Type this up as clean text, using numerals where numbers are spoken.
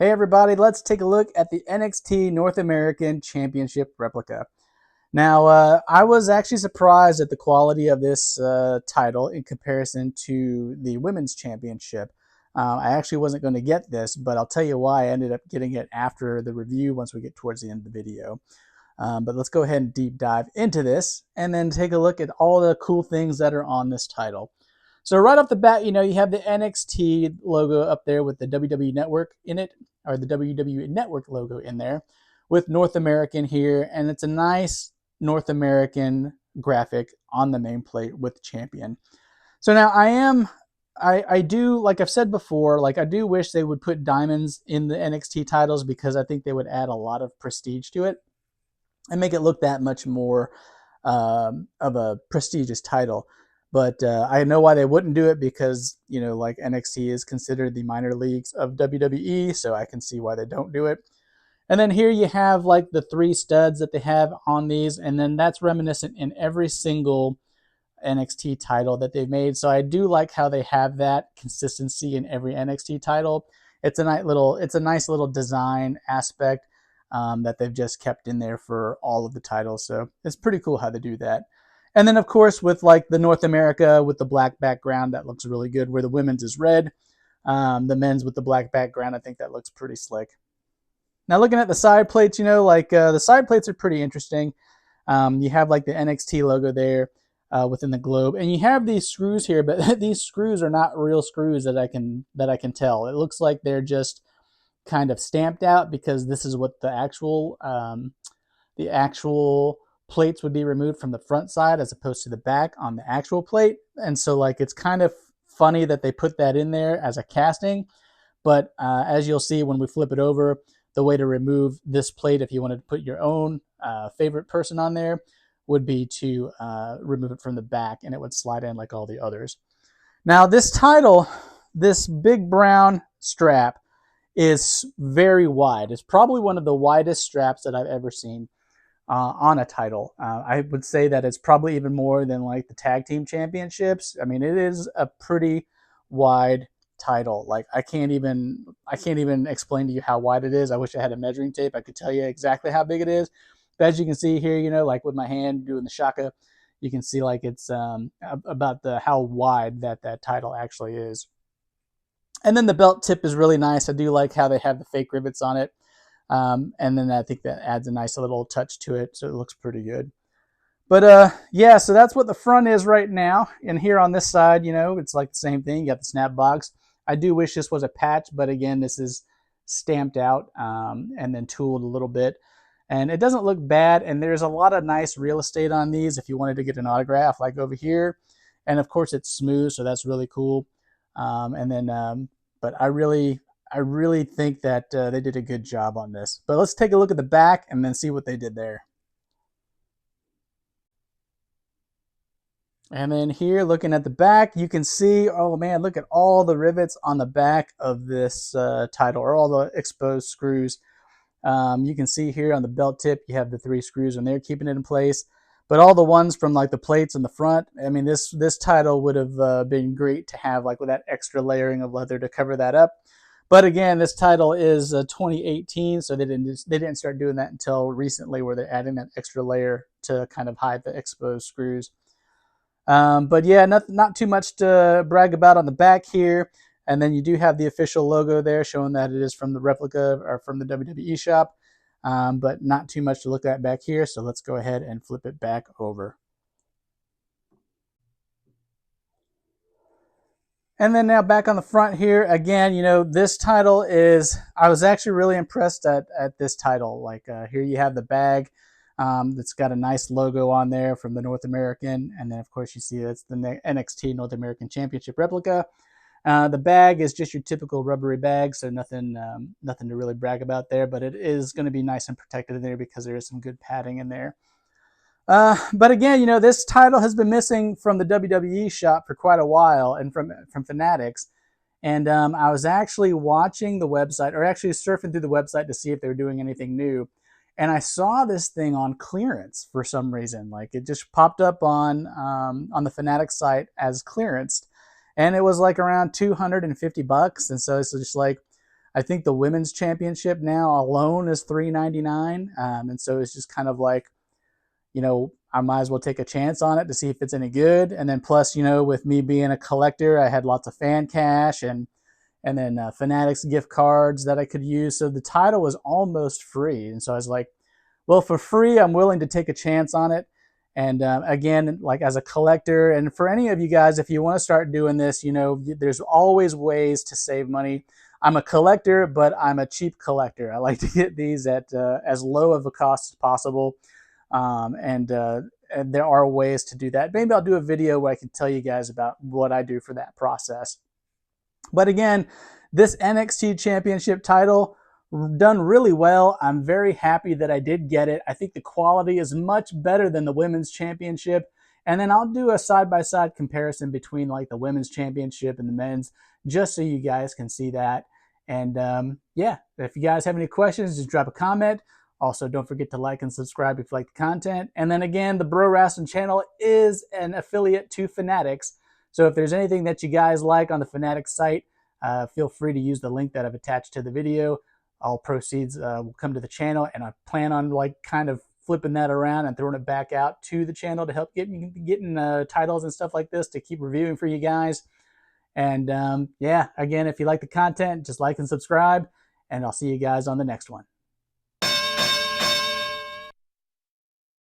Hey everybody, let's take a look at the NXT North American Championship replica. Now, I was actually surprised at the quality of this title in comparison to the Women's Championship. I actually wasn't going to get this, but I'll tell you why I ended up getting it after the review once we get towards the end of the video. But let's go ahead and deep dive into this and then take a look at all the cool things that are on this title. So right off the bat, you have the NXT logo up there with the WWE Network in it, or the WWE Network logo in there, with North American here, and it's a nice North American graphic on the nameplate with champion. So now I do, like I've said before, like I do wish they would put diamonds in the NXT titles because I think they would add a lot of prestige to it and make it look that much more of a prestigious title. But I know why they wouldn't do it because, like NXT is considered the minor leagues of WWE, so I can see why they don't do it. And then here you have like the 3 studs that they have on these, and then that's reminiscent in every single NXT title that they've made. So I do like how they have that consistency in every NXT title. It's a nice little design aspect that they've just kept in there for all of the titles. So it's pretty cool how they do that. And then, of course, with like the North America with the black background, that looks really good, where the women's is red. The men's with the black background, I think that looks pretty slick. Now, looking at the side plates, the side plates are pretty interesting. You have like the NXT logo there within the globe, and you have these screws here, but these screws are not real screws that I can tell. It looks like they're just kind of stamped out because this is what the actual plates would be removed from the front side as opposed to the back on the actual plate. And so like it's kind of funny that they put that in there as a casting. But as you'll see when we flip it over, the way to remove this plate, if you wanted to put your own favorite person on there, would be to remove it from the back, and it would slide in like all the others. Now this title, this big brown strap, is very wide. It's probably one of the widest straps that I've ever seen on a title. I would say that it's probably even more than like the tag team championships. I mean, it is a pretty wide title. Like I can't even explain to you how wide it is. I wish I had a measuring tape. I could tell you exactly how big it is. But as you can see here, like with my hand doing the shaka, you can see like it's about how wide that title actually is. And then the belt tip is really nice. I do like how they have the fake rivets on it. And then I think that adds a nice little touch to it, so it looks pretty good. But yeah, so that's what the front is right now. And here on this side, it's like the same thing. You got the snap box. I do wish this was a patch, but again, this is stamped out and then tooled a little bit. And it doesn't look bad, and there's a lot of nice real estate on these if you wanted to get an autograph, like over here. And of course, it's smooth, so that's really cool. But I really think that they did a good job on this. But let's take a look at the back and then see what they did there. And then here, looking at the back, you can see, oh man, look at all the rivets on the back of this title, or all the exposed screws. You can see here on the belt tip, you have the 3 screws and they're keeping it in place. But all the ones from like the plates in the front, I mean, this title would have been great to have like with that extra layering of leather to cover that up. But again, this title is 2018, so they didn't start doing that until recently, where they're adding that extra layer to kind of hide the exposed screws. But yeah, not too much to brag about on the back here. And then you do have the official logo there showing that it is from the Replica or from the WWE shop. But not too much to look at back here. So let's go ahead and flip it back over. And then now back on the front here, again, this title is, I was actually really impressed at this title. Like here you have the bag that's got a nice logo on there from the North American. And then of course you see that's the NXT North American Championship replica. The bag is just your typical rubbery bag, so nothing to really brag about there, but it is going to be nice and protected in there because there is some good padding in there. But again, this title has been missing from the WWE shop for quite a while, and from Fanatics. And I was actually watching the website, or actually surfing through the website to see if they were doing anything new. And I saw this thing on clearance for some reason. Like it just popped up on the Fanatics site as clearance, and it was like around $250. And so it's just like, I think the women's championship now alone is $3.99, and so it's just kind of like, I might as well take a chance on it to see if it's any good. And then plus, with me being a collector, I had lots of fan cash and then Fanatics gift cards that I could use. So the title was almost free, and so I was like, well, for free, I'm willing to take a chance on it. And again, like as a collector, and for any of you guys, if you want to start doing this, there's always ways to save money. I'm a collector, but I'm a cheap collector. I like to get these at as low of a cost as possible. And there are ways to do that. Maybe I'll do a video where I can tell you guys about what I do for that process. But again, this NXT Championship title done really well. I'm very happy that I did get it. I think the quality is much better than the Women's Championship. And then I'll do a side-by-side comparison between like the Women's Championship and the Men's, just so you guys can see that. And yeah, if you guys have any questions, just drop a comment. Also, don't forget to like and subscribe if you like the content. And then again, the Bro Wrestling channel is an affiliate to Fanatics. So if there's anything that you guys like on the Fanatics site, feel free to use the link that I've attached to the video. All proceeds will come to the channel, and I plan on like kind of flipping that around and throwing it back out to the channel to help getting titles and stuff like this to keep reviewing for you guys. And yeah, again, if you like the content, just like and subscribe, and I'll see you guys on the next one.